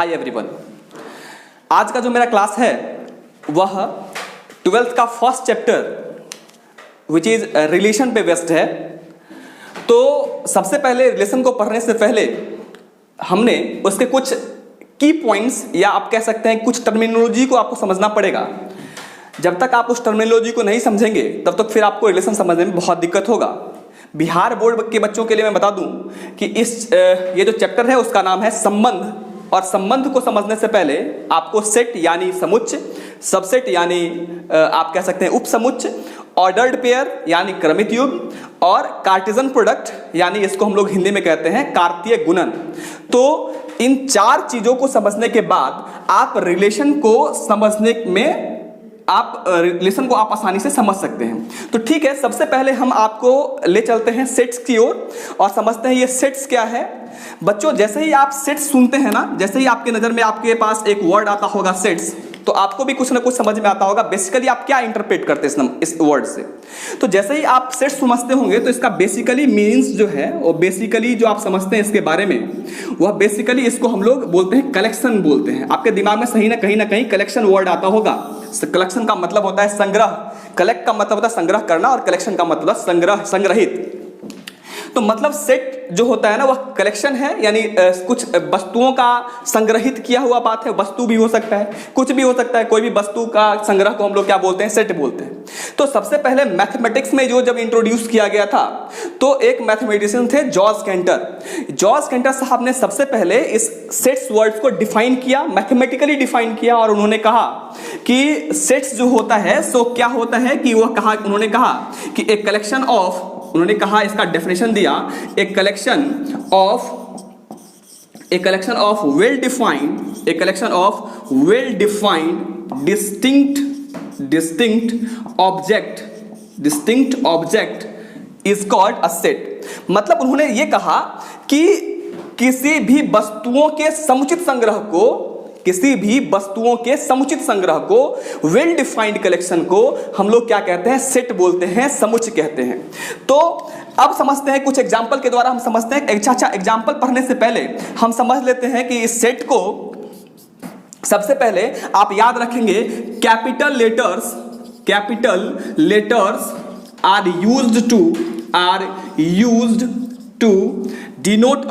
Hi everyone. आज का जो मेरा क्लास है वह 12th का first chapter which is relation पे बेस्ड है। तो सबसे पहले रिलेशन को पढ़ने से पहले हमने उसके कुछ की पॉइंट्स या आप कह सकते हैं कुछ टर्मिनोलॉजी को आपको समझना पड़ेगा। जब तक आप उस टर्मिनोलॉजी को नहीं समझेंगे तब तक फिर आपको रिलेशन समझने में बहुत दिक्कत होगा। बिहार बोर्ड के बच्चों के लिए मैं बता दूं कि ये जो चैप्टर है उसका नाम है संबंध, और संबंध को समझने से पहले आपको सेट यानी समुच्चय, सबसेट यानी आप कह सकते हैं उपसमुच्चय, ऑर्डर्ड पेयर यानी क्रमित युग्म, और कार्टेशियन प्रोडक्ट यानी इसको हम लोग हिंदी में कहते हैं कार्तीय गुणन। तो इन चार चीजों को समझने के बाद आप रिलेशन को समझने में रिलेशन को आप आसानी से समझ सकते हैं। तो ठीक है, सबसे पहले हम आपको ले चलते हैं सेट्स की ओर और समझते हैं ये सेट्स क्या है। बच्चों, जैसे ही आप सेट्स सुनते हैं ना, जैसे ही आपके नजर में आपके पास एक वर्ड आता होगा सेट्स, तो आपको भी कुछ ना कुछ समझ में आता होगा बेसिकली आप क्या इंटरप्रेट करते हैं इस वर्ड से। तो जैसे ही आप सेट्स समझते होंगे तो इसका बेसिकली मीनिंग्स जो है और बेसिकली जो आप समझते हैं इसके बारे में, वह बेसिकली इसको हम लोग बोलते हैं कलेक्शन बोलते हैं। आपके दिमाग में सही ना कहीं कलेक्शन वर्ड आता होगा। कलेक्शन का मतलब होता है संग्रह, कलेक्ट का मतलब होता है संग्रह करना और कलेक्शन का मतलब संग्रह, संग्रहित। तो मतलब सेट जो होता है ना वह कलेक्शन है, यानी कुछ वस्तुओं का संग्रहित किया हुआ बात है। वस्तु भी हो सकता है, कुछ भी हो सकता है, कोई भी वस्तु का संग्रह को हम लोग क्या बोलते हैं, सेट बोलते हैं। तो सबसे पहले मैथमेटिक्स में जब इंट्रोड्यूस किया गया था तो एक मैथमेटिशियन थे जॉर्ज कैंटर। जॉर्ज कैंटर साहब ने सबसे पहले इस सेट्स वर्ड्स को डिफाइन किया, मैथमेटिकली डिफाइन किया, और उन्होंने कहा कि सेट्स जो होता है सो क्या होता है कि उन्होंने कहा कि एक कलेक्शन ऑफ, उन्होंने कहा इसका डेफिनेशन दिया, a collection of well defined distinct object is called a set. मतलब उन्होंने ये कहा कि किसी भी वस्तुओं के समुचित संग्रह को वेल डिफाइंड कलेक्शन को हम लोग क्या कहते हैं, सेट बोलते हैं, समुच्चय कहते हैं। तो अब समझते हैं कुछ एग्जांपल के द्वारा हम समझते हैं। अच्छा, एग्जांपल पढ़ने से पहले हम समझ लेते हैं कि इस सेट को सबसे पहले आप याद रखेंगे capital letters are used to denote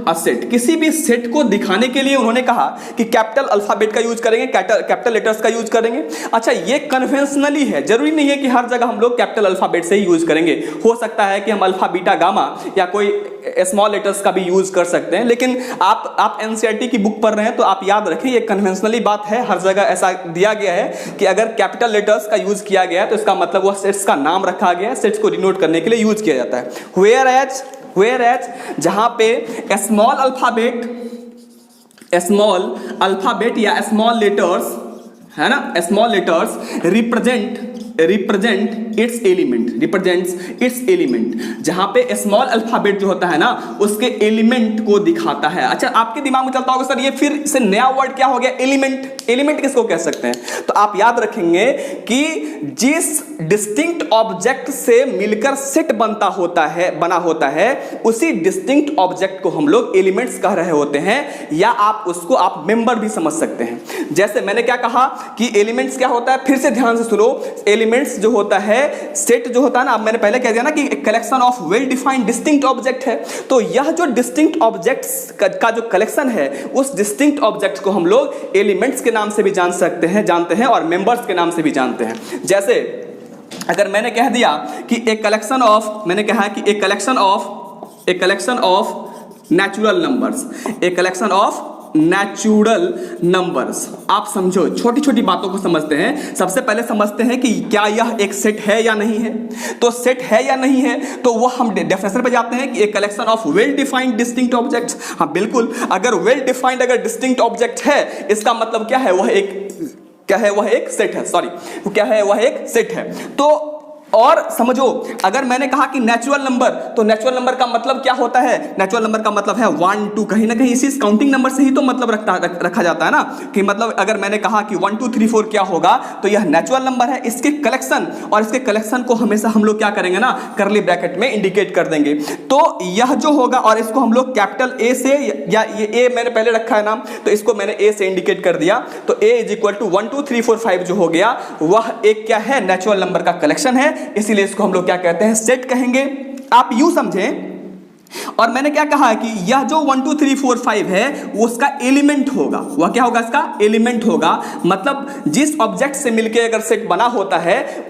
a set. किसी भी सेट को दिखाने के लिए उन्होंने कहा कि कैपिटल अल्फाबेट का यूज करेंगे, कैपिटल लेटर्स का यूज करेंगे। अच्छा, ये कन्वेंशनली है, जरूरी नहीं है कि हर जगह हम लोग कैपिटल अल्फाबेट से ही यूज करेंगे। हो सकता है कि हम अल्फा बीटा गामा या कोई स्मॉल लेटर्स का भी यूज कर सकते हैं। लेकिन आप एनसीईआरटी की बुक पढ़ रहे हैं तो आप याद रखें ये कन्वेंशनली बात है, हर जगह ऐसा दिया गया है कि अगर कैपिटल लेटर्स का यूज किया गया है तो इसका मतलब वह सेट्स का नाम रखा गया है, सेट्स को डिनोट करने के लिए यूज किया जाता है। वेयर एज जहां पे स्मॉल अल्फाबेट या स्मॉल लेटर्स है ना, small letters represents it's element, जहां पे स्मॉल अल्फाबेट जो होता है ना उसके एलिमेंट को दिखाता है। अच्छा, आपके दिमाग में चलता होगा सर ये फिर से नया वर्ड क्या हो गया, एलिमेंट किसको कह सकते हैं? तो आप याद रखेंगे कि जिस डिस्टिंक्ट ऑब्जेक्ट से मिलकर सेट बना होता है उसी डिस्टिंक्ट ऑब्जेक्ट को हम लोग एलिमेंट्स कह रहे होते हैं, या आप मेंबर भी समझ सकते हैं। जैसे मैंने क्या कहा कि एलिमेंट्स क्या होता है, फिर से ध्यान से सुनो। एलिमेंट्स जो होता है, सेट जो होता है ना, अब मैंने पहले कह दिया ना कि collection of well defined distinct object है। तो यह जो डिस्टिंक्ट ऑब्जेक्ट्स का जो कलेक्शन है, उस डिस्टिंक्ट ऑब्जेक्ट को हम लोग एलिमेंट्स के नाम से भी जानते हैं और मेंबर्स के नाम से भी जानते हैं। जैसे अगर मैंने कह दिया कि एक कलेक्शन ऑफ नेचुरल नंबर्स, आप समझो, छोटी छोटी बातों को समझते हैं। सबसे पहले समझते हैं कि क्या यह एक सेट है या नहीं है। तो सेट है या नहीं है तो वह हम डेफिनेशन पे जाते हैं कि एक collection of well defined distinct objects. हाँ बिल्कुल, अगर वेल डिफाइंड अगर डिस्टिंक्ट ऑब्जेक्ट है इसका मतलब क्या है, वह एक सेट है। तो और समझो, अगर मैंने कहा कि नेचुरल नंबर, तो नेचुरल नंबर का मतलब क्या होता है? नेचुरल नंबर का मतलब है 1 2, कहीं ना कहीं इसी काउंटिंग नंबर से ही तो मतलब रखा जाता है ना, कि मतलब अगर मैंने कहा कि 1 2 3 4 क्या होगा, तो यह नेचुरल नंबर है, इसके कलेक्शन, और इसके कलेक्शन को हमेशा हम लोग क्या करेंगे ना, करली ब्रैकेट में इंडिकेट कर देंगे। तो यह जो होगा, और इसको हम लोग कैपिटल ए से, या ये ए मैंने पहले रखा है नाम, तो इसको मैंने ए से इंडिकेट कर दिया, तो ए इज इक्वल टू 1 2 3 4 5 जो हो गया, वह एक क्या है, नेचुरल नंबर का कलेक्शन है, इसीलिए इसको हम लोग क्या कहते हैं, सेट कहेंगे। आप यूं समझें, और मैंने क्या कहा कि यह जो 1 2 3 4 5 है वो उसका एलिमेंट होगा, वह क्या होगा, इसका एलिमेंट होगा। मतलब जिस ऑब्जेक्ट से मिलके अगर सेट बना होता है,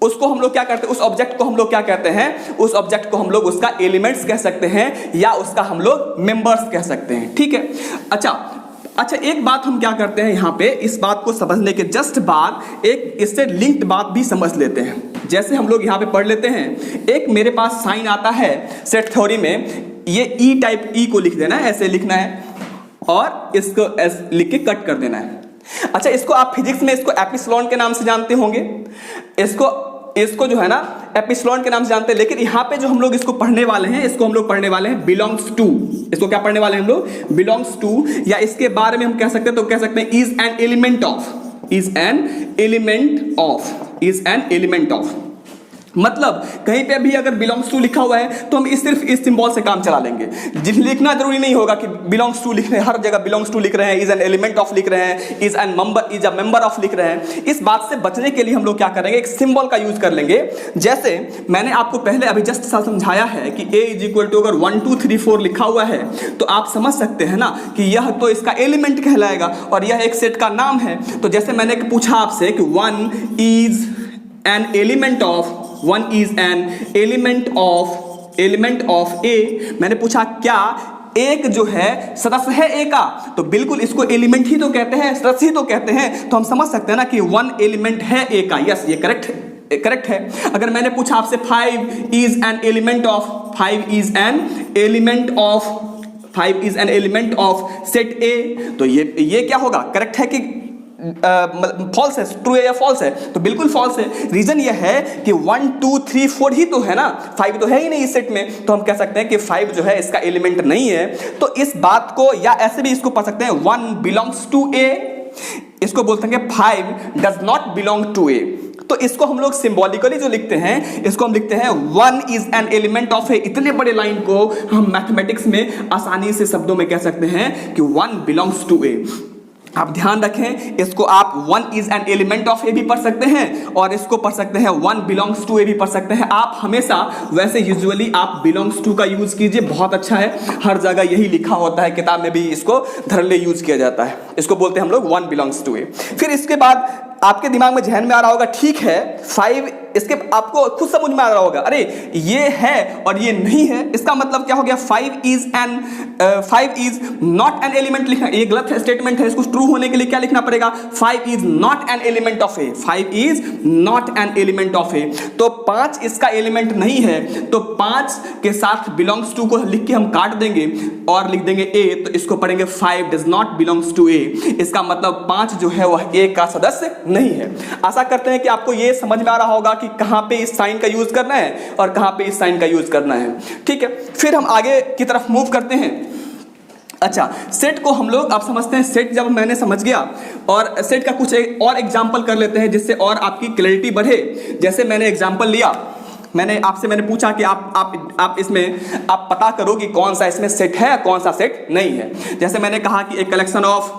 उसको हम लोग क्या करते हैं, उस ऑब्जेक्ट को हम लोग क्या कहते हैं, उस ऑब्जेक्ट को हम लोग उसका एलिमेंट्स कह सकते हैं, या उसका हम लोग मेंबर्स कह सकते हैं, ठीक है। अच्छा, एक बात हम क्या करते हैं यहाँ पे, इस बात को समझने के जस्ट बाद एक इससे लिंक्ड बात भी समझ लेते हैं। जैसे हम लोग यहाँ पे पढ़ लेते हैं, एक मेरे पास साइन आता है सेट थ्योरी में, ये ई टाइप, ई को लिख देना है, ऐसे लिखना है, और इसको ऐसे लिख के कट कर देना है। अच्छा, इसको आप फिजिक्स में इसको एप्सिलॉन के नाम से जानते होंगे, इसको जो है ना एप्सिलॉन के नाम से जानते हैं, लेकिन यहाँ पे जो हम लोग इसको पढ़ने वाले हैं, इसको हम लोग पढ़ने वाले हैं बिलोंग्स टू। इसको क्या पढ़ने वाले हैं हम लोग, बिलोंग्स टू, या इसके बारे में हम कह सकते हैं, तो कह सकते हैं is an element of, is an element of, is an element of. मतलब कहीं पे भी अगर बिलोंग्स टू लिखा हुआ है तो हम सिर्फ इस सिंबल से काम चला लेंगे, लिखना जरूरी नहीं होगा कि बिलोंग्स टू लिख रहे हैं, हर जगह बिलोंग्स टू लिख रहे हैं, इज एन एलिमेंट ऑफ लिख रहे हैं, is an member, is a member of लिख रहे हैं। इस बात से बचने के लिए हम लोग क्या करेंगे, एक सिंबल का यूज कर लेंगे। जैसे मैंने आपको पहले अभी जस्ट समझाया है कि ए इज इक्वल टू अगर 1 2 3 4 लिखा हुआ है, तो आप समझ सकते हैं ना कि यह तो इसका एलिमेंट कहलाएगा, और यह एक सेट का नाम है। तो जैसे मैंने पूछा आपसे कि 1 is an element of, 1 is an element of A, मैंने पूछा क्या एक जो है सदस्य है A का, तो बिल्कुल इसको एलिमेंट ही तो कहते हैं, सदस्य ही तो कहते हैं, तो हम समझ सकते हैं ना कि 1 एलिमेंट है A का। यस, ये करेक्ट है। अगर मैंने पूछा आपसे 5 is an element of, 5 is an element of set A, तो ये क्या होगा, करेक्ट है कि फॉल्स है, ट्रू है या फॉल्स है? तो बिल्कुल फॉल्स है। रीजन ये है कि 1 2 3 4 ही तो है ना, 5 तो है ही नहीं इस सेट में, तो हम कह सकते हैं कि 5 जो है इसका एलिमेंट नहीं है। तो इस बात को, या ऐसे भी इसको पढ़ सकते हैं 1 बिलोंग्स टू ए, इसको बोलते हैं 5 डज नॉट बिलोंग टू ए। तो इसको हम लोग सिंबॉलिकली जो लिखते हैं, इसको हम लिखते हैं 1 इज एन एलिमेंट ऑफ ए। इतने बड़े लाइन को हम मैथमेटिक्स में आसानी से शब्दों में कह सकते हैं कि 1 बिलोंग्स टू ए। आप ध्यान रखें, इसको आप 1 इज एन एलिमेंट ऑफ ए भी पढ़ सकते हैं, और इसको पढ़ सकते हैं 1 बिलोंग्स टू ए भी पढ़ सकते हैं। आप हमेशा वैसे यूजुअली आप बिलोंग्स टू का यूज कीजिए, बहुत अच्छा है, हर जगह यही लिखा होता है, किताब में भी इसको धरले यूज किया जाता है। इसको बोलते हैं हम लोग 1 बिलोंग्स टू ए। फिर इसके बाद आपके दिमाग में जहन में आ रहा होगा, ठीक है 5, इसके आपको खुद समझ में आ रहा होगा, अरे ये है और ये नहीं है, इसका मतलब क्या हो गया, 5 इज नॉट एन एलिमेंट लिखना, ये गलत स्टेटमेंट है। इसको ट्रू होने के लिए क्या लिखना पड़ेगा, 5 is not an element of A, 5 is not an element of A. तो 5 इसका एलिमेंट नहीं है, तो 5 के साथ बिलोंग्स टू को लिख के हम काट देंगे और लिख देंगे ए, तो इसको पढ़ेंगे 5 डज नॉट बिलोंग्स टू ए। इसका मतलब 5 जो है वह ए का सदस्य नहीं है। आशा करते हैं कि आपको यह समझ में आ रहा होगा कि कहां पे इस साइन का यूज करना है और कहां पे इस साइन का यूज करना है, ठीक है। फिर हम आगे की तरफ मूव करते हैं। अच्छा, सेट को हम लोग आप समझते हैं, सेट जब मैंने समझ गया, और सेट का कुछ और एग्जांपल कर लेते हैं जिससे और आपकी क्लैरिटी बढ़े। जैसे मैंने एग्जांपल लिया, मैंने पूछा कि आप इसमें आप पता करो कि कौन सा इसमें सेट है कौन सा सेट नहीं है। जैसे मैंने कहा कि एक कलेक्शन ऑफ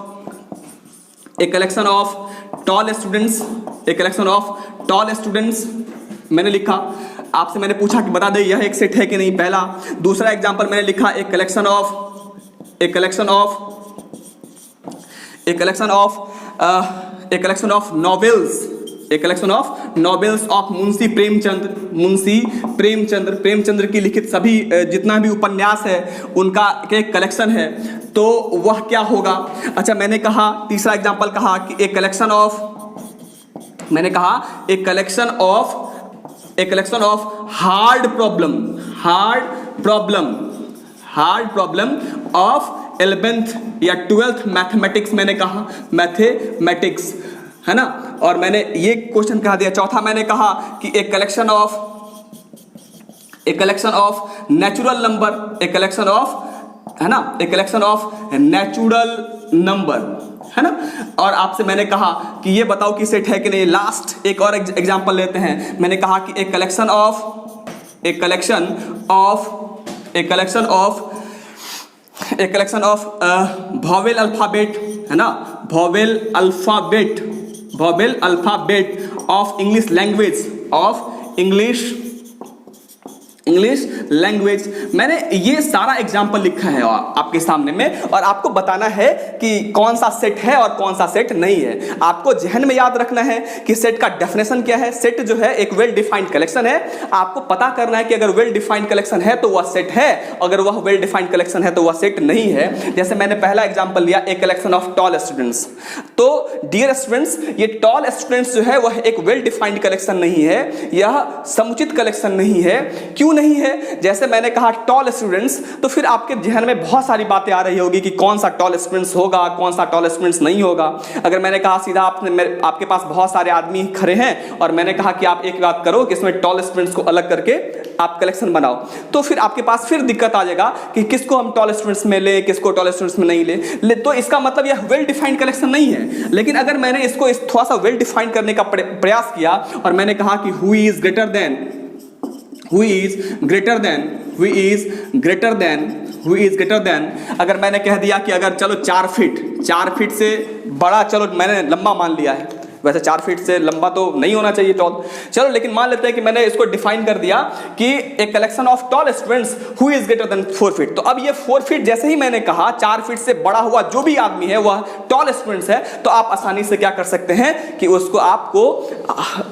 टॉल स्टूडेंट्स मैंने लिखा, आपसे मैंने पूछा कि बता दे यह एक सेट है कि नहीं, पहला। दूसरा एग्जांपल मैंने लिखा एक collection of novels of Munshi Premchandra की लिखित सभी जितना भी उपन्यास है उनका एक कलेक्शन है, तो वह क्या होगा। अच्छा, मैंने कहा तीसरा एग्जांपल कहा कि एक collection of hard problem of 11th या 12th मैथमेटिक्स, मैंने कहा मैथमेटिक्स। है ना। और मैंने ये क्वेश्चन कहा दिया। चौथा मैंने कहा कि एक कलेक्शन ऑफ नेचुरल नंबर, एक कलेक्शन ऑफ, है ना, एक कलेक्शन ऑफ नेचुरल नंबर, है ना। और आपसे मैंने कहा कि ये बताओ कि सेट है कि नहीं। लास्ट एक और एग्जांपल लेते हैं। मैंने कहा कि एक कलेक्शन ऑफ वॉवेल अल्फाबेट, है ना, vowel alphabet of English language. मैंने ये सारा एग्जाम्पल लिखा है आपके सामने में, और आपको बताना है कि कौन सा सेट है और कौन सा सेट नहीं है। आपको जहन में याद रखना है कि सेट का डेफिनेशन क्या है। सेट जो है एक वेल डिफाइंड कलेक्शन है। आपको पता करना है कि अगर वेल डिफाइंड कलेक्शन है तो वह सेट है, अगर वह वेल डिफाइंड कलेक्शन है तो वह सेट नहीं है। जैसे मैंने पहला एग्जाम्पल लिया, ए कलेक्शन ऑफ टॉल स्टूडेंट्स। तो डियर स्टूडेंट्स, ये टॉल स्टूडेंट्स जो है वह एक वेल डिफाइंड कलेक्शन नहीं है, यह समुचित कलेक्शन नहीं है। क्यों नहीं है? जैसे मैंने कहा टॉल स्टूडेंट्स, तो फिर आपके जहन में बहुत सारी बातें आ रही होगी कि कौन सा टॉल स्टूडेंट्स होगा, कौन सा टॉल स्टूडेंट्स नहीं होगा। अगर मैंने कहा सीधा आपके पास बहुत सारे आदमी खड़े हैं और मैंने कहा कि आप एक बात करो कि इसमें टॉल स्टूडेंट्स को अलग करके आप कलेक्शन बनाओ, तो फिर आपके पास फिर दिक्कत आ जाएगा कि किसको हम टॉल स्टूडेंट्स में ले, किसको टॉल स्टूडेंट्स में नहीं ले। तो इसका मतलब यह वेल डिफाइंड कलेक्शन नहीं है। लेकिन अगर मैंने इसको थोड़ा सा वेल डिफाइंड करने का प्रयास किया और मैंने कहा कि हु इज ग्रेटर देन, अगर मैंने कह दिया कि अगर चलो 4 फीट से बड़ा, चलो मैंने लंबा मान लिया है, वैसे 4 फीट से लंबा तो नहीं होना चाहिए टॉल, चलो लेकिन मान लेते हैं कि मैंने इसको डिफाइन कर दिया कि एक collection of tall students who is greater than 4 feet. तो अब ये 4 फीट जैसे ही मैंने कहा 4 फीट से बड़ा हुआ जो भी आदमी है वह टॉल स्टूडेंट्स है, तो आप आसानी से क्या कर सकते हैं कि उसको आपको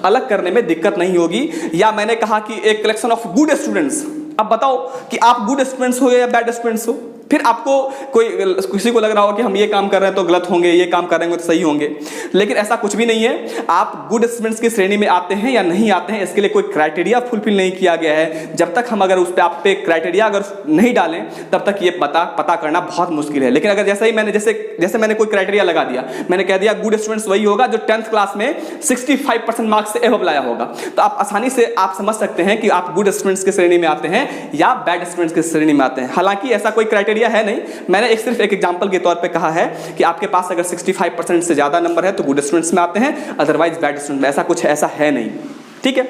अलग करने में दिक्कत नहीं होगी। या मैंने कहा कि एक कलेक्शन ऑफ गुड स्टूडेंट्स, अब बताओ कि आप गुड स्टूडेंट्स हो या बैड स्टूडेंट्स हो। फिर आपको किसी को लग रहा हो कि हम ये काम कर रहे हैं तो गलत होंगे, ये काम कर रहे हैं तो सही होंगे, लेकिन ऐसा कुछ भी नहीं है। आप गुड स्टूडेंट्स की श्रेणी में आते हैं या नहीं आते हैं, इसके लिए कोई क्राइटेरिया फुलफिल नहीं किया गया है। जब तक हम अगर उस पर आप पे क्राइटेरिया अगर नहीं डालें तब तक ये पता करना बहुत मुश्किल है। लेकिन अगर जैसे मैंने कोई क्राइटेरिया लगा दिया, मैंने कह दिया गुड स्टूडेंट्स वही होगा जो 10th क्लास में 65% मार्क्स से एबव लाया होगा, तो आप आसानी से आप समझ सकते हैं कि आप गुड स्टूडेंट्स की श्रेणी में आते हैं या बैड स्टूडेंट्स की श्रेणी में आते हैं। हालांकि ऐसा कोई क्राइटेरिया है नहीं, मैंने सिर्फ एक एग्जांपल के तौर पे कहा है कि आपके पास अगर 65% से ज्यादा नंबर है तो गुड स्टूडेंट्स में आते हैं, अदरवाइज बैड स्टूडेंट्स में। ऐसा कुछ ऐसा है नहीं, ठीक है।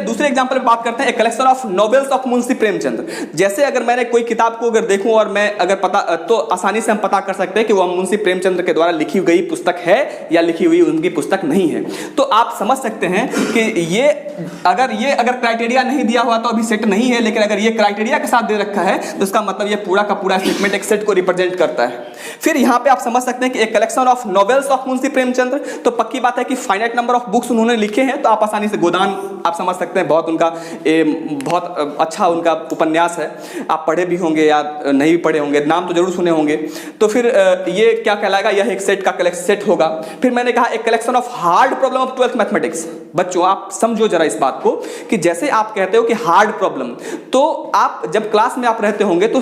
दूसरे एग्जांपल पे बात करते हैं, collection of novels of Munshi Premchand. जैसे अगर मैंने कोई किताब को अगर देखूं और मैं अगर तो आसानी से हम पता कर सकते हैं कि वह मुंशी प्रेमचंद के द्वारा लिखी गई पुस्तक है या लिखी हुई उनकी पुस्तक नहीं है। तो आप समझ सकते हैं कि ये अगर क्राइटेरिया नहीं दिया हुआ तो अभी सेट नहीं है, लेकिन अगर ये क्राइटेरिया के साथ दे रखा है तो इसका मतलब ये पूरा का पूरा स्टेटमेंट एक सेट को रिप्रेजेंट करता है। फिर यहाँ पे आप समझ सकते हैं कि एक collection of novels of Munshi Premchand, तो पक्की बात है कि फाइनाइट नंबर ऑफ बुक्स उन्होंने लिखे हैं, तो आप आसानी से गोदान आप समझ सकते हैं, बहुत अच्छा उनका उपन्यास है। आप पढ़े भी होंगे या नहीं भी पढ़े होंगे, नाम तो जरूर सुने होंगे। तो फिर ये क्या कहलाएगा, यह एक सेट का सेट होगा। फिर मैंने कहा एक collection of hard problem of 12th mathematics. बच्चों आप समझो जरा इस बात को कि जैसे आप कहते हो कि हार्ड प्रॉब्लम, तो आप जब क्लास में आप रहते होंगे तो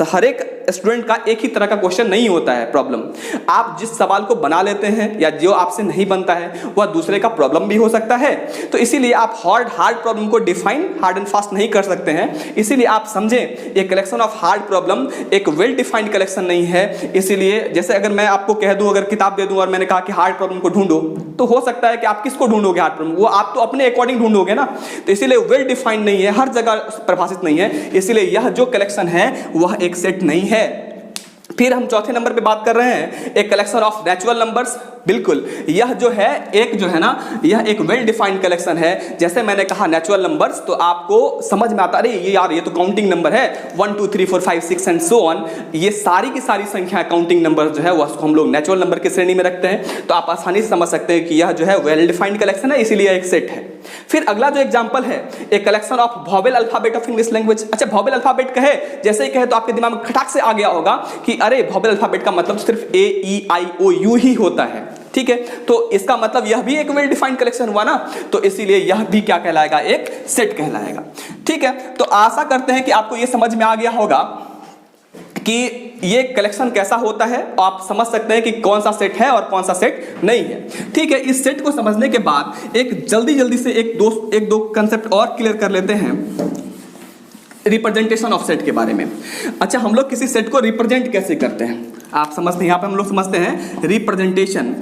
हर एक स्टूडेंट का एक ही तरह का क्वेश्चन नहीं होता है प्रॉब्लम। आप जिस सवाल को बना लेते हैं या जो आपसे नहीं बनता है वह दूसरे का प्रॉब्लम भी हो सकता है। तो इसीलिए आप हार्ड प्रॉब्लम को डिफाइन हार्ड एंड फास्ट नहीं कर सकते हैं। इसीलिए आप समझें ये कलेक्शन ऑफ हार्ड प्रॉब्लम एक वेल डिफाइंड कलेक्शन नहीं है। इसीलिए जैसे अगर मैं आपको कह दूं, अगर किताब दे दूं और मैंने कहा कि हार्ड प्रॉब्लम को ढूंढो, तो हो सकता है कि आप किसको ढूंढोगे हार्ड प्रॉब्लम, वो आप तो अपने अकॉर्डिंग ढूंढोगे ना। तो इसीलिए वेल डिफाइंड नहीं है, हर जगह परिभाषित नहीं है, इसलिए यह जो कलेक्शन है वह एक सेट नहीं है। फिर हम चौथे नंबर पे बात कर रहे हैं एक कलेक्शन ऑफ नेचुरल नंबर्स। बिल्कुल, यह जो है ना, यह एक वेल डिफाइंड कलेक्शन है। जैसे मैंने कहा नेचुरल नंबर्स, तो आपको समझ में आता है अरे ये तो काउंटिंग नंबर है, 1 2 3 4 5 6 एंड सो ऑन। ये सारी की सारी संख्या काउंटिंग नंबर जो है वह हम लोग नेचुरल नंबर की श्रेणी में रखते हैं। तो आप आसानी से समझ सकते हैं कि यह जो है वेल डिफाइंड कलेक्शन है, इसीलिए एक सेट है। फिर अगला जो एग्जांपल है एक collection of vowel alphabet of English language. अच्छा, वॉवेल अल्फाबेट कहे जैसे ही कहे तो आपके दिमाग में खटाक से आ गया होगा कि अरे वॉवेल अल्फाबेट का मतलब सिर्फ AEIOU ही होता है, ठीक है। तो इसका मतलब यह भी एक वेल डिफाइंड कलेक्शन हुआ ना, तो इसीलिए यह भी क्या कहलाएगा, एक सेट कहलाएगा, ठीक है। तो आशा करते हैं कि आपको यह समझ में आ गया होगा कि ये कलेक्शन कैसा होता है, आप समझ सकते हैं कि कौन सा सेट है और कौन सा सेट नहीं है। ठीक है, इस सेट को समझने के बाद एक जल्दी से एक दो कंसेप्ट और क्लियर कर लेते हैं रिप्रेजेंटेशन ऑफ सेट के बारे में। अच्छा, हम लोग किसी सेट को रिप्रेजेंट कैसे करते हैं आप समझते हैं, यहाँ पे हम लोग समझते हैं रिप्रेजेंटेशन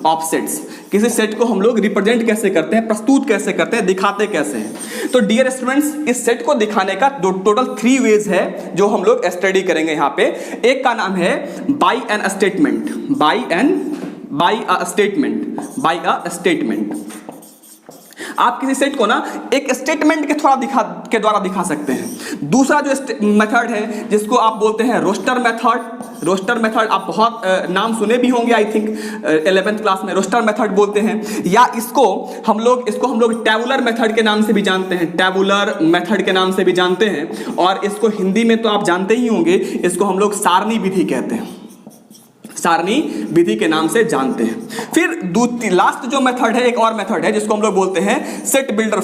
ऑफ सेट्स। किसी सेट को हम लोग रिप्रेजेंट कैसे करते हैं, प्रस्तुत कैसे करते हैं, दिखाते कैसे हैं। तो डियर स्टूडेंट्स, इस सेट को दिखाने का टोटल 3 वेज है जो हम लोग स्टडी करेंगे यहाँ पे। एक का नाम है बाय अ स्टेटमेंट। आप किसी सेट को ना एक स्टेटमेंट के द्वारा दिखा सकते हैं। दूसरा जो मेथड है जिसको आप बोलते हैं रोस्टर मेथड, आप बहुत नाम सुने भी होंगे, आई थिंक 11th क्लास में रोस्टर मेथड बोलते हैं। या इसको हम लोग टैबुलर मेथड के नाम से भी जानते हैं, और इसको हिंदी में तो आप जानते ही होंगे, इसको हम लोग सारणी विधि कहते हैं, सारणी विधि के नाम से जानते हैं। फिर लास्ट जो मेथड है, एक और मेथड है जिसको हम लोग बोलते हैं सेट बिल्डर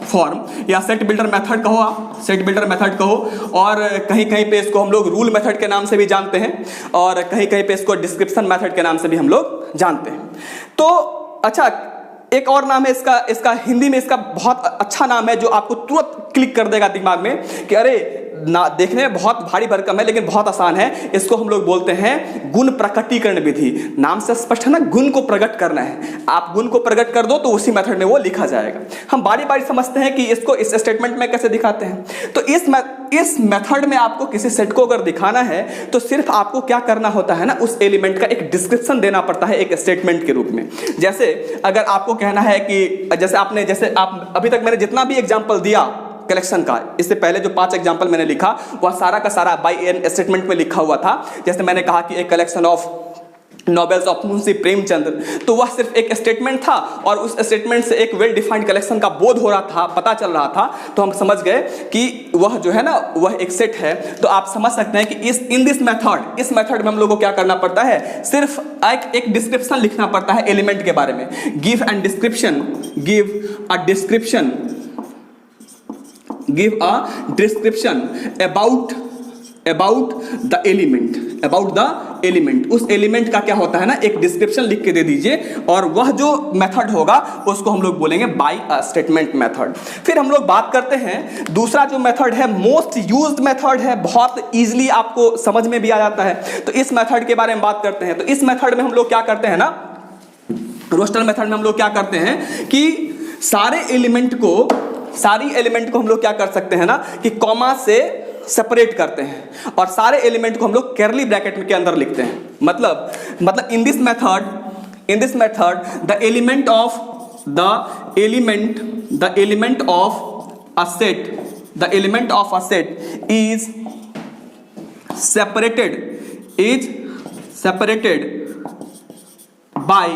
फॉर्म या सेट बिल्डर मेथड कहो, आप सेट बिल्डर मेथड कहो, और कहीं कहीं पे इसको हम लोग रूल मेथड के नाम से भी जानते हैं, और कहीं कहीं पे इसको डिस्क्रिप्शन मेथड के नाम से भी हम लोग जानते हैं। तो अच्छा, एक और नाम है इसका हिंदी में इसका बहुत अच्छा नाम है जो आपको तुरंत क्लिक कर देगा दिमाग में कि अरे ना, देखने में बहुत भारी भरकम है लेकिन बहुत आसान है। इसको हम लोग बोलते हैं गुण प्रकटीकरण विधि। नाम से स्पष्ट है ना, गुण को प्रकट करना है। आप गुण को प्रकट कर दो तो उसी मेथड में वो लिखा जाएगा। हम बारी बारी समझते हैं कि इसको इस स्टेटमेंट में कैसे दिखाते हैं। तो इस मेथड में आपको किसी सेट को अगर दिखाना है तो सिर्फ आपको क्या करना होता है ना, उस एलिमेंट का एक डिस्क्रिप्शन देना पड़ता है एक स्टेटमेंट के रूप में। जैसे अगर आपको कहना है कि जैसे आप अभी तक मैंने जितना भी एग्जाम्पल दिया कलेक्शन का, इससे पहले जो 5 एग्जाम्पल मैंने लिखा वह सारा का सारा बाय एन स्टेटमेंट में लिखा हुआ था। जैसे मैंने कहा कि एक collection of novels of Munshi Premchand, तो वह सिर्फ एक स्टेटमेंट था और उस स्टेटमेंट से एक वेल डिफाइंड कलेक्शन का बोध हो रहा था, पता चल रहा था, तो हम समझ गए कि वह जो है ना वह एक सेट है। तो आप समझ सकते हैं कि इस मेथड में हम लोग को क्या करना पड़ता है, सिर्फ एक डिस्क्रिप्शन लिखना पड़ता है एलिमेंट के बारे में। Give a description about the element। उस एलिमेंट का क्या होता है ना, एक डिस्क्रिप्शन लिख के दे दीजिए, और वह जो मेथड होगा उसको हम लोग बोलेंगे बाय अ स्टेटमेंट मेथड। फिर हम लोग बात करते हैं दूसरा जो मेथड है, मोस्ट यूज्ड मेथड है, बहुत इजीली आपको समझ में भी आ जाता है। तो इस मेथड के बारे में बात करते हैं। तो इस मेथड में हम लोग क्या करते हैं ना, रोस्टर मेथड में हम लोग क्या करते हैं कि सारी एलिमेंट को हम लोग क्या कर सकते हैं ना कि कॉमा से सेपरेट करते हैं, और सारे एलिमेंट को हम लोग कर्ली ब्रैकेट के अंदर लिखते हैं। मतलब in this method the element of a set is separated by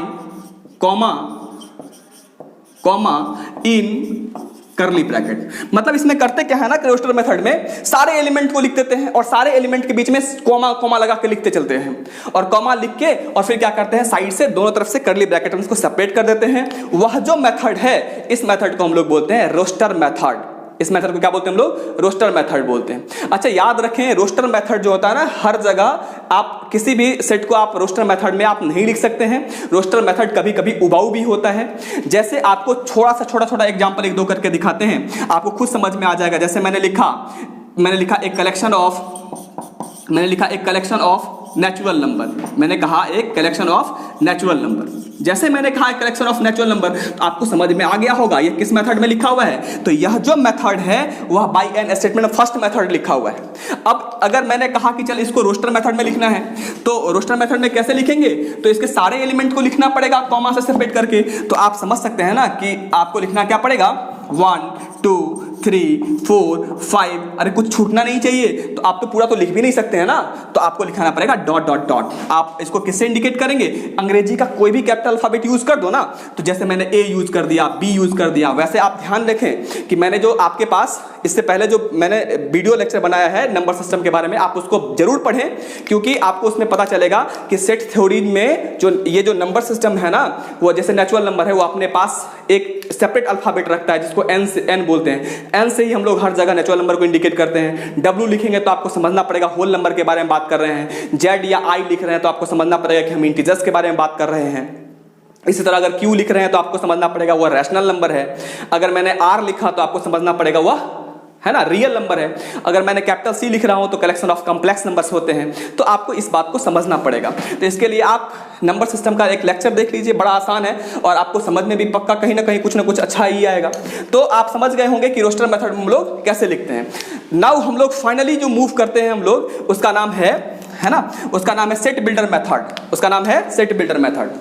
comma in curly bracket. मतलब इसमें करते क्या है ना, रोस्टर मेथड में सारे एलिमेंट को लिख देते हैं और सारे एलिमेंट के बीच में कॉमा लगा के लिखते चलते हैं, और कॉमा लिख के और फिर क्या करते हैं, साइड से दोनों तरफ से कर्ली ब्रैकेट में इसको सेपरेट कर देते हैं। वह जो मेथड है, इस मेथड को हम लोग बोलते हैं रोस्टर मेथड। इस मेथड को क्या बोलते हैं हम लोग, रोस्टर मेथड बोलते हैं। अच्छा, याद रखें, रोस्टर मेथड जो होता है ना, हर जगह आप किसी भी सेट को आप रोस्टर मेथड में आप नहीं लिख सकते हैं। रोस्टर मेथड कभी कभी उबाऊ भी होता है। जैसे आपको छोटा एग्जांपल 1-2 करके दिखाते हैं, आपको खुद समझ में आ जाएगा। जैसे मैंने लिखा एक कलेक्शन ऑफ नेचुरल नंबर। मैंने कहा एक कलेक्शन ऑफ नेचुरल नंबर। जैसे मैंने कहा एक कलेक्शन ऑफ नेचुरल नंबर, तो आपको समझ में आ गया होगा ये किस मेथड में लिखा हुआ है। तो यह जो मेथड है वह by an statement first method लिखा हुआ है। अब अगर मैंने कहा कि चल इसको रोस्टर मेथड में लिखना है, तो रोस्टर मेथड में कैसे लिखेंगे, तो इसके सारे एलिमेंट को लिखना पड़ेगा कॉमा से सेपरेट करके। तो आप समझ सकते हैं ना कि आपको लिखना क्या पड़ेगा, 1 2 3 4 5, अरे कुछ छूटना नहीं चाहिए। तो आप तो पूरा तो लिख भी नहीं सकते हैं ना, तो आपको लिखाना पड़ेगा डॉट डॉट डॉट। आप इसको किससे इंडिकेट करेंगे, अंग्रेजी का कोई भी कैपिटल अल्फाबेट यूज कर दो ना। तो जैसे मैंने ए यूज कर दिया, बी यूज कर दिया। वैसे आप ध्यान रखें कि मैंने जो आपके पास इससे पहले जो मैंने वीडियो लेक्चर बनाया है नंबर सिस्टम के बारे में, आप उसको जरूर पढ़ें, क्योंकि आपको उसमें पता चलेगा कि सेट थ्योरी में जो ये जो नंबर सिस्टम है ना, वो जैसे नेचुरल नंबर है वो अपने पास एक सेपरेट अल्फाबेट रखता है जिसको एन से एन बोलते हैं। एन से ही हम लोग हर जगह नेचुरल नंबर को इंडिकेट करते हैं। डब्ल्यू लिखेंगे तो आपको समझना पड़ेगा होल नंबर के बारे में बात कर रहे हैं। जेड या आई लिख रहे हैं तो आपको समझना पड़ेगा कि हम इंटीजर्स के बारे में बात कर रहे हैं। इसी तरह अगर क्यू लिख रहे हैं तो आपको समझना पड़ेगा वह रैशनल नंबर है। अगर मैंने आर लिखा तो आपको समझना पड़ेगा वह है ना रियल नंबर है। अगर मैंने कैपिटल सी लिख रहा हूं तो कलेक्शन ऑफ कॉम्प्लेक्स नंबर्स होते हैं। तो आपको इस बात को समझना पड़ेगा। तो इसके लिए आप नंबर सिस्टम का एक लेक्चर देख लीजिए, बड़ा आसान है और आपको समझ में भी पक्का कहीं ना कहीं कुछ ना कुछ अच्छा ही आएगा। तो आप समझ गए होंगे कि रोस्टर मेथड में हम लोग कैसे लिखते हैं। नाउ हम लोग फाइनली जो मूव करते हैं हम लोग उसका नाम है ना, उसका नाम है सेट बिल्डर मेथड। उसका नाम है सेट बिल्डर मेथड।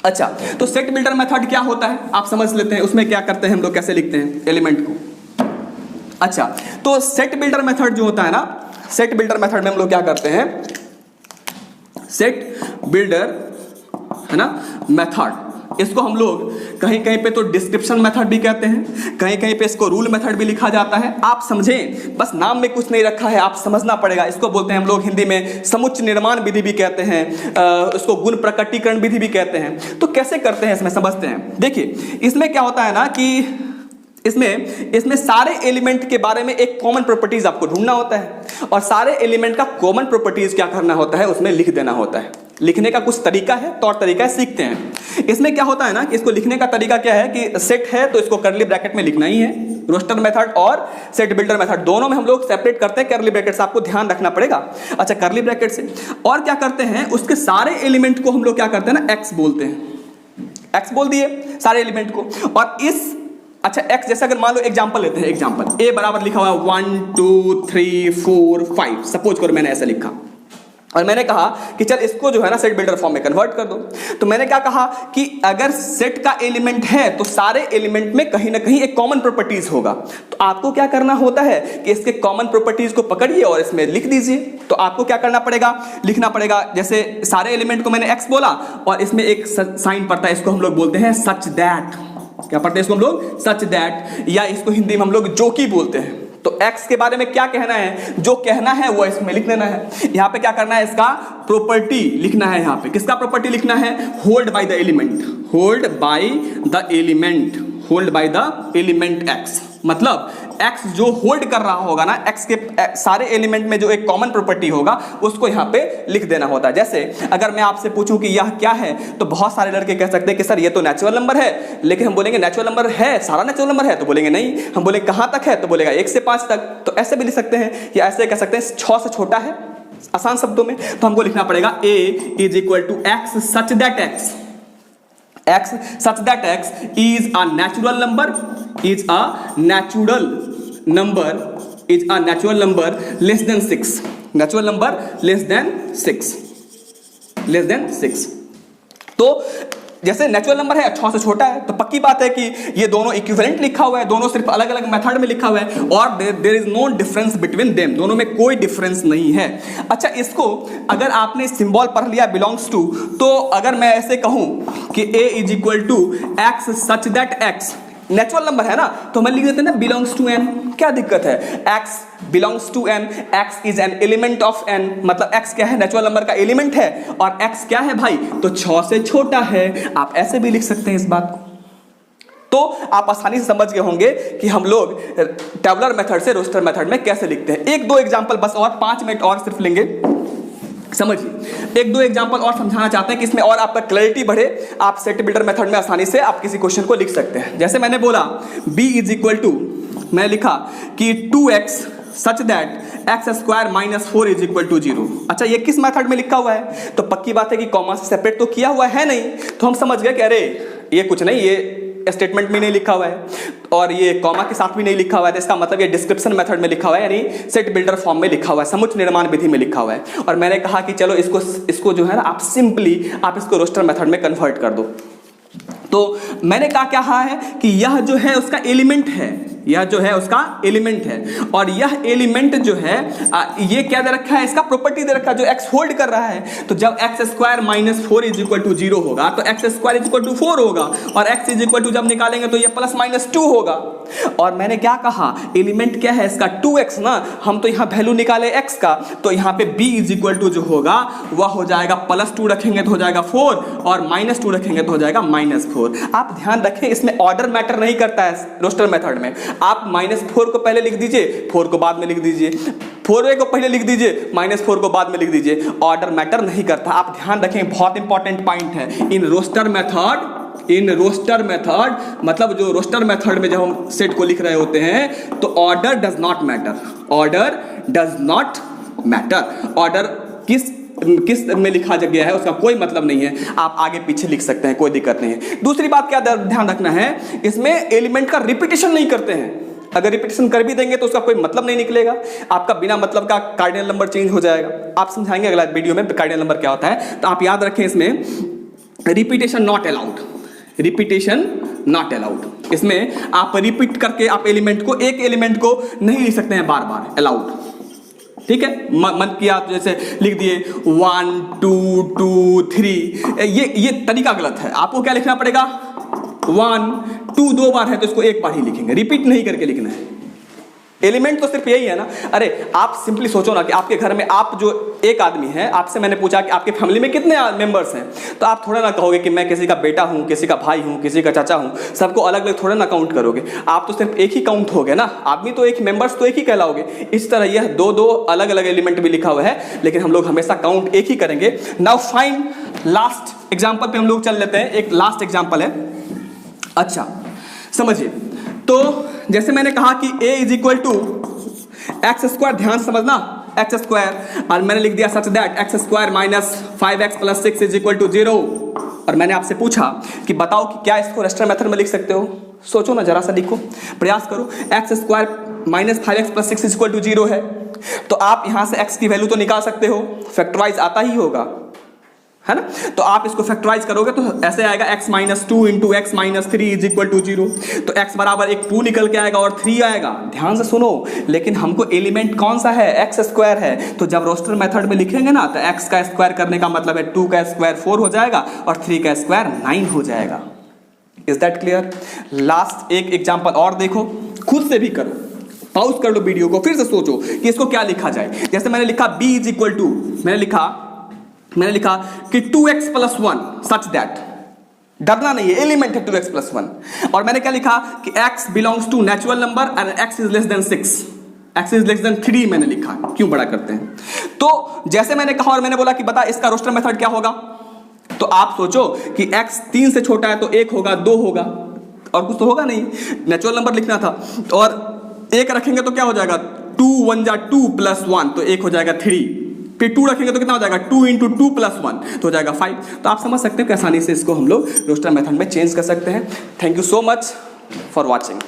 अच्छा, तो सेट बिल्डर मेथड क्या होता है आप समझ लेते हैं। उसमें क्या करते हैं हम लोग, कैसे लिखते हैं एलिमेंट को। अच्छा, तो सेट बिल्डर मेथड जो होता है ना, सेट बिल्डर मेथड में हम लोग क्या करते हैं, सेट बिल्डर है ना मेथड, इसको हम लोग कहीं कहीं पे तो डिस्क्रिप्शन मेथड भी कहते हैं, कहीं कहीं पे इसको रूल मेथड भी लिखा जाता है। आप समझें, बस नाम में कुछ नहीं रखा है, आप समझना पड़ेगा। इसको बोलते हैं हम लोग हिंदी में समुच्चय निर्माण विधि भी कहते हैं, इसको गुण प्रकटीकरण विधि भी कहते हैं। तो कैसे करते हैं इसमें समझते हैं। देखिए इसमें क्या होता है ना कि इसमें सारे एलिमेंट के बारे में एक कॉमन प्रॉपर्टीज आपको ढूंढना होता है और सारे एलिमेंट का कॉमन प्रॉपर्टीज क्या करना होता है, उसमें लिख देना होता है। लिखने का कुछ तरीका है, तौर तरीका है, सीखते हैं। इसमें क्या होता है ना कि इसको लिखने का तरीका क्या है कि सेट है तो इसको कर्ली ब्रैकेट में लिखना ही है। रोस्टर मेथड और सेट बिल्डर मेथड दोनों में हम लोग सेपरेट करते हैं कर्ली ब्रैकेट से, आपको ध्यान रखना पड़ेगा। अच्छा, कर्ली ब्रैकेट से और क्या करते हैं, उसके सारे एलिमेंट को हम लोग क्या करते हैं ना, एक्स बोलते हैं। एक्स बोल दिए सारे एलिमेंट को। और इस अच्छा x जैसे अगर मान लो एग्जांपल लेते हैं, एग्जांपल a बराबर लिखा हुआ है 1 2 3 4 5, सपोज करो मैंने ऐसा लिखा और मैंने कहा कि चल इसको जो है ना सेट बिल्डर फॉर्म में कन्वर्ट कर दो। तो मैंने क्या कहा कि अगर सेट का एलिमेंट है तो सारे एलिमेंट में कहीं ना कहीं एक कॉमन प्रॉपर्टीज होगा। तो आपको क्या करना होता है कि इसके कॉमन प्रॉपर्टीज को पकड़िए और इसमें लिख दीजिए। तो आपको क्या करना पड़ेगा, लिखना पड़ेगा। जैसे सारे एलिमेंट को मैंने x बोला और इसमें एक साइन पड़ता है, इसको हम लोग बोलते हैं सच दैट। क्या पढ़ते हैं इसको हम लोग, सच दैट, या इसको हिंदी में हम लोग जो की बोलते हैं। तो x के बारे में क्या कहना है, जो कहना है वो इसमें लिख देना है। यहाँ पे क्या करना है, इसका प्रॉपर्टी लिखना है। यहाँ पे किसका प्रॉपर्टी लिखना है, hold by the element, hold by the element, hold by the element x। मतलब x जो होल्ड कर रहा होगा ना, x के सारे एलिमेंट में जो एक कॉमन प्रॉपर्टी होगा उसको यहाँ पे लिख देना होता है। जैसे अगर मैं आपसे पूछूं कि यह क्या है, तो बहुत सारे लड़के कह सकते हैं कि सर ये तो नेचुरल नंबर है। लेकिन हम बोलेंगे नेचुरल नंबर है, सारा नेचुरल नंबर है, तो बोलेंगे नहीं। हम बोले कहाँ तक है, तो बोलेगा 1 से 5 तक। तो ऐसे भी लिख सकते हैं या ऐसे कह सकते हैं 6 से छोटा है, आसान शब्दों में। तो हमको लिखना पड़ेगा a is equal to x such that x such that x is a natural number, is a natural number, is a natural number less than 6, natural number less than 6, less than 6। तो जैसे natural number है 6 से छोटा है, तो पक्की बात है कि ये दोनों इक्विवेलेंट लिखा हुआ है, दोनों सिर्फ अलग अलग मेथड में लिखा हुआ है और there is no difference between them, दोनों में कोई डिफरेंस नहीं है। अच्छा, इसको अगर आपने सिंबल पढ़ लिया बिलोंग्स टू, तो अगर मैं ऐसे कहूं कि a is equal to x such that x natural number है ना, तो हम लिख देते हैं ना बिलोंग्स टू n। क्या दिक्कत है, x belongs to n, x is an element of n। मतलब x क्या है, नेचुरल नंबर का एलिमेंट है और x क्या है भाई, तो 6 से छोटा है। आप ऐसे भी लिख सकते हैं इस बात को। तो आप आसानी से समझ गए होंगे कि हम लोग टेबुलर मेथड से रोस्टर मेथड में कैसे लिखते हैं। 1-2 एग्जांपल बस और 5 मिनट और सिर्फ लेंगे, समझिए। 1-2 एग्जांपल और समझाना चाहते हैं कि इसमें और आपका क्लैरिटी बढ़े। आप सेट बिल्डर मेथड में आसानी से आप किसी क्वेश्चन को लिख सकते हैं। जैसे मैंने बोला b इज इक्वल टू, मैं लिखा कि 2x such that x square minus 4 is equal to 0। अच्छा, ये किस मेथड में लिखा हुआ है, तो पक्की बात है कि कॉमा से सेपरेट तो किया हुआ है नहीं। तो हम समझ गए कि अरे ये कुछ नहीं, ये स्टेटमेंट में नहीं लिखा हुआ है और ये कॉमा के साथ भी नहीं लिखा हुआ है। तो इसका मतलब ये डिस्क्रिप्शन मेथड में लिखा हुआ है, यानी सेट बिल्डर फॉर्म में लिखा हुआ है, समुच्चय निर्माण विधि में लिखा हुआ है। और मैंने कहा कि चलो इसको जो है ना आप सिंपली आप इसको रोस्टर मेथड में कन्वर्ट कर दो। तो मैंने कहा है कि यह जो है उसका एलिमेंट है, यह जो है उसका एलिमेंट है, और यह एलिमेंट जो है ये क्या दे रखा है, इसका प्रॉपर्टी दे रखा है जो x होल्ड कर रहा है। तो जब x square minus 4 is equal to 0 होगा तो x square is equal to 4 होगा, और x इज इक्वल टू जब निकालेंगे तो ये प्लस माइनस 2 होगा। और मैंने क्या कहा, एलिमेंट क्या है इसका 2x ना, हम तो यहाँ वैल्यू निकाले x का, तो यहाँ पे b इज इक्वल टू जो होगा वह हो जाएगा +2 रखेंगे तो हो जाएगा 4, और -2 रखेंगे तो हो जाएगा -4। आप ध्यान रखें इसमें ऑर्डर मैटर नहीं करता है रोस्टर मेथड में। आप -4 को पहले लिख दीजिए, 4 को बाद में लिख दीजिए, 4a को पहले लिख दीजिए, -4 को बाद में लिख दीजिए, ऑर्डर मैटर नहीं करता। आप ध्यान रखें, बहुत इंपॉर्टेंट पॉइंट है इन रोस्टर मेथड, मतलब जो रोस्टर मेथड में जब हम सेट को लिख रहे होते हैं तो order does not matter. Order किस में लिखा गया है उसका कोई मतलब नहीं है, आप आगे पीछे लिख सकते हैं, कोई दिक्कत नहीं है। दूसरी बात क्या ध्यान रखना है, इसमें एलिमेंट का रिपीटेशन नहीं करते हैं। अगर रिपीटेशन कर भी देंगे तो उसका कोई मतलब नहीं निकलेगा, आपका बिना मतलब का कार्डिनल नंबर चेंज हो जाएगा। आप समझाएंगे अगला वीडियो में कार्डिनल नंबर क्या होता है। तो आप याद रखें इसमें रिपीटेशन नॉट अलाउड। इसमें आप रिपीट करके आप एक एलिमेंट को नहीं लिख सकते हैं बार बार, अलाउड, ठीक है। मन किया तो जैसे लिख दिए 1 2 2 3, ये तरीका गलत है। आपको क्या लिखना पड़ेगा, 1 2 2 बार है तो इसको एक बार ही लिखेंगे, रिपीट नहीं करके लिखना है। एलिमेंट तो सिर्फ यही है ना। अरे आप सिंपली सोचो ना कि आपके घर में आप जो एक आदमी है, आपसे मैंने पूछा कि आपके फैमिली में कितने मेंबर्स हैं, तो आप थोड़ा ना कहोगे कि मैं किसी का बेटा हूं, किसी का भाई हूं, किसी का चाचा हूं, सबको अलग अलग थोड़ा ना काउंट करोगे। आप तो सिर्फ एक ही काउंट होगे ना, आदमी तो एक, मेंबर्स तो एक ही कहलाओगे। इस तरह यह दो अलग अलग एलिमेंट भी लिखा हुआ है, लेकिन हम लोग हमेशा काउंट एक ही करेंगे। नाउ फाइन, लास्ट एग्जाम्पल पे हम लोग चल लेते हैं। एक लास्ट एग्जाम्पल है, अच्छा समझिए। तो जैसे मैंने कहा कि a is equal to x square, ध्यान से समझना, एक्स स्क्वायर, और मैंने लिख दिया such that x square minus 5x plus 6 is equal to 0। और मैंने आपसे पूछा कि बताओ कि क्या इसको रेस्टर मेथड में लिख सकते हो। सोचो ना, जरा सा लिखो, प्रयास करो। X square minus 5x plus 6 is equal to 0 है, तो आप यहां से x की वैल्यू तो निकाल सकते हो, फैक्टराइज आता ही होगा, है ना। तो आप इसको फैक्टराइज करोगे तो ऐसे आएगा x minus 2 into x minus 3 is equal to 0। तो x बराबर एक 2 निकल के आएगा और 3 आएगा। ध्यान से सुनो, लेकिन हमको एलिमेंट कौन सा है, x स्क्वायर है। तो जब रोस्टर मेथड में लिखेंगे ना तो x का स्क्वायर करने का मतलब है 2 का स्क्वायर 4 हो जाएगा और 3 का स्क्वायर 9 हो जाएगा। Is that clear. लास्ट एक एग्जाम्पल और देखो, खुद से भी करो, पॉज कर लो वीडियो को, फिर से सोचो कि इसको क्या लिखा जाए। जैसे मैंने लिखा b इज इक्वल टू, मैंने लिखा कि 2x प्लस 1 सच दैट, डरना नहीं है, एलिमेंट है 2x प्लस 1। और मैंने क्या लिखा कि x belongs to natural number and x is less than 6, x is less than 3 मैंने लिखा। क्यों बड़ा करते हैं। तो जैसे मैंने कहा और मैंने बोला कि बता इसका रोस्टर मेथड क्या होगा, तो आप सोचो कि x 3 से छोटा है तो 1 होगा, 2 होगा, और कुछ तो होगा नहीं, नेचुरल नंबर लिखना था। और 1 रखेंगे तो क्या हो जाएगा, 2 1 जा 2 प्लस 1 तो 1 हो जाएगा 3, फिर 2 रखेंगे तो कितना हो जाएगा, 2 इंटू 2 प्लस 1 तो हो जाएगा 5। तो आप समझ सकते हो कि आसानी से इसको हम लोग रोस्टर मेथड में चेंज कर सकते हैं। Thank you so much for watching.